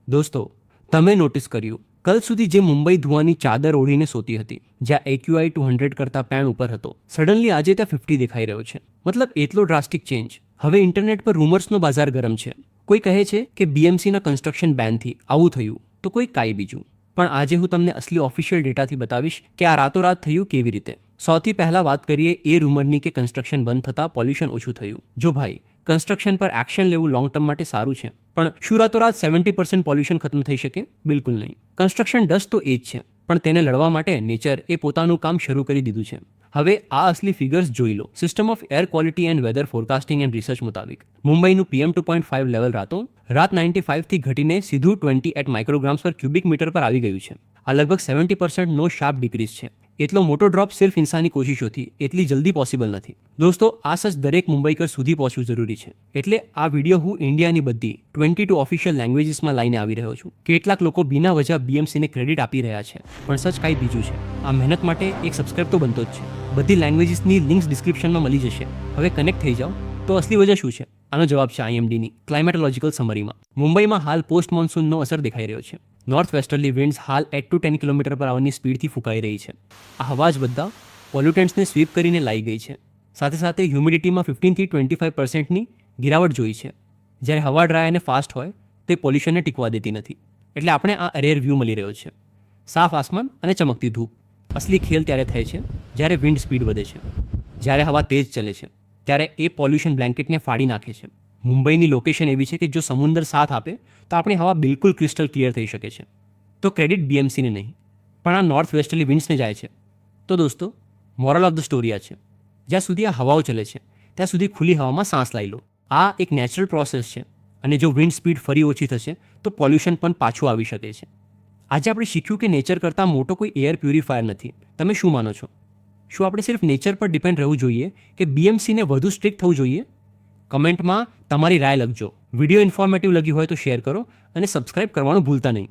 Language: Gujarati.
દોસ્તો, તમે નોટિસ કર્યું કલ સુધી જે મુંબઈ ધુઆની ચાદર ઓઢીને સોતી હતી, જ્યાં AQI 200 કરતાં પેન ઉપર હતો, સડનલી આજે ત્યાં 50 દેખાઈ રહ્યો છે. મતલબ એટલો ડ્રાસ્ટિક ચેન્જ. હવે ઇન્ટરનેટ પર રૂમર્સનો બજાર ગરમ છે. કોઈ કહે છે કે BMCના કન્સ્ટ્રક્શન બેનથી આવું થયું, તો કોઈ કાંઈ બીજું. પણ આજે હું તમને અસલી ઓફિશિયલ ડેટાથી બતાવીશ કે આ રાતોરાત થયું કેવી રીતે. સૌથી પહેલા વાત કરીએ એ રૂમરની કે કન્સ્ટ્રક્શન બંધ થતાં પોલ્યુશન ઓછું થયું. જો ભાઈ, કન્સ્ટ્રક્શન પર એક્શન લેવું લોંગ ટર્મ માટે સારું છે, પણ શું રાતોરાત 70% પોલ્યુશન ખતમ થઈ શકે? બિલકુલ નહીં. કન્સ્ટ્રક્શન ડસ્ટ તો એ જ છે, પણ તેને લડવા માટે નેચર એ પોતાનું કામ શરૂ કરી દીધું છે. હવે આ અસલી ફિગર્સ જોઈ લો. System of air quality and weather forecasting and research મુતાબિક મુંબઈનું PM 2.5 લેવલ રાત 95 થી ઘટીને સીધું 28 માઇક્રોગ્રામ્સ પર ક્યુબિક મીટર પર આવી ગયું છે. આ લગભગ 70% નો શાર્પ ડિક્રીઝ છે. એટલો મોટો ડ્રોપ સિર્ફ ઇન્સાની કોશિશોથી એટલી જલ્દી પોસિબલ નથી. દોસ્તો, આ સચ દરેક મુંબઈકર સુધી પહોંચવું જરૂરી છે. એટલે આ વિડીયો હું ઇન્ડિયાની બધી 22 ઓફિશિયલ લેંગ્વેજીસમાં લઈને આવી રહ્યો છું. કેટલાક લોકો બિના વજહ BMCને ક્રેડિટ આપી રહ્યા છે, પણ સચ કાંઈ બીજું છે. આ મહેનત માટે એક સબસ્ક્રાઇબ તો બનતો જ છે. બધી લેંગ્વેજીસની લિંક્સ ડિસ્ક્રિપ્શનમાં મળી જશે. હવે કનેક્ટ થઈ જાઓ. તો અસલી વજહ શું છે? આનો જવાબ છે IMDની ક્લાઇમેટોલોજીકલ સમરીમાં. મુંબઈમાં હાલ પોસ્ટ મોન્સૂનનો અસર દેખાઈ રહ્યો છે. નોર્થ વેસ્ટર્લી વિન્ડ્સ હાલ 8 to 10 કિલોમીટર પર આવરની સ્પીડથી ફૂંકાઈ રહી છે. આ હવા જ બધા પોલ્યુટન્ટ્સને સ્વીપ કરીને લાવી ગઈ છે. સાથે સાથે હ્યુમિડિટીમાં 15 થી 25% ગિરાવટ જોઈ છે. જ્યારે હવા ડ્રાય અને ફાસ્ટ હોય તે પોલ્યુશનને ટીકવા દેતી નથી. એટલે આપણે આ રેર વ્યૂ મળી રહ્યો છે. સાફ આસમાન અને ચમકતી ધૂપ. અસલી ખેલ ત્યારે થાય છે જ્યારે વિન્ડ સ્પીડ વધે છે. જ્યારે હવા તેજ ચલે છે ત્યારે એ પોલ્યુશન બ્લેન્કેટને ફાડી નાખે છે. મુંબઈની લોકેશન એવી છે કે જો સમુદ્ર સાથ આપે તો આપણી હવા બિલકુલ ક્રિસ્ટલ ક્લિયર થઈ શકે છે. તો ક્રેડિટ BMCને નહીં, પણ આ નોર્થ વેસ્ટર્લી વિન્ડ્સને જાય છે. તો દોસ્તો, મોરલ ઓફ ધ સ્ટોરી આ છે, જ્યાં સુધી આ હવાઓ ચલે છે ત્યાં સુધી ખુલ્લી હવામાં સાંસ લઈ લો. આ એક નેચરલ પ્રોસેસ છે, અને જો વિન્ડ સ્પીડ ફરી ઓછી થશે તો પોલ્યુશન પણ પાછું આવી શકે છે. આજે આપણે શીખ્યું કે નેચર કરતાં મોટો કોઈ એર પ્યુરિફાયર નથી. તમે શું માનો છો? શું આપણે સિર્ફ નેચર પર ડિપેન્ડ રહેવું જોઈએ કે BMCને વધુ સ્ટ્રિક્ટ થવું જોઈએ? કમેન્ટમાં તમારી રાય લખજો. વિડીયો ઇન્ફોર્મેટિવ લાગ્યું હોય તો શેર કરો અને સબસ્ક્રાઇબ કરવાનું ભૂલતા નહીં.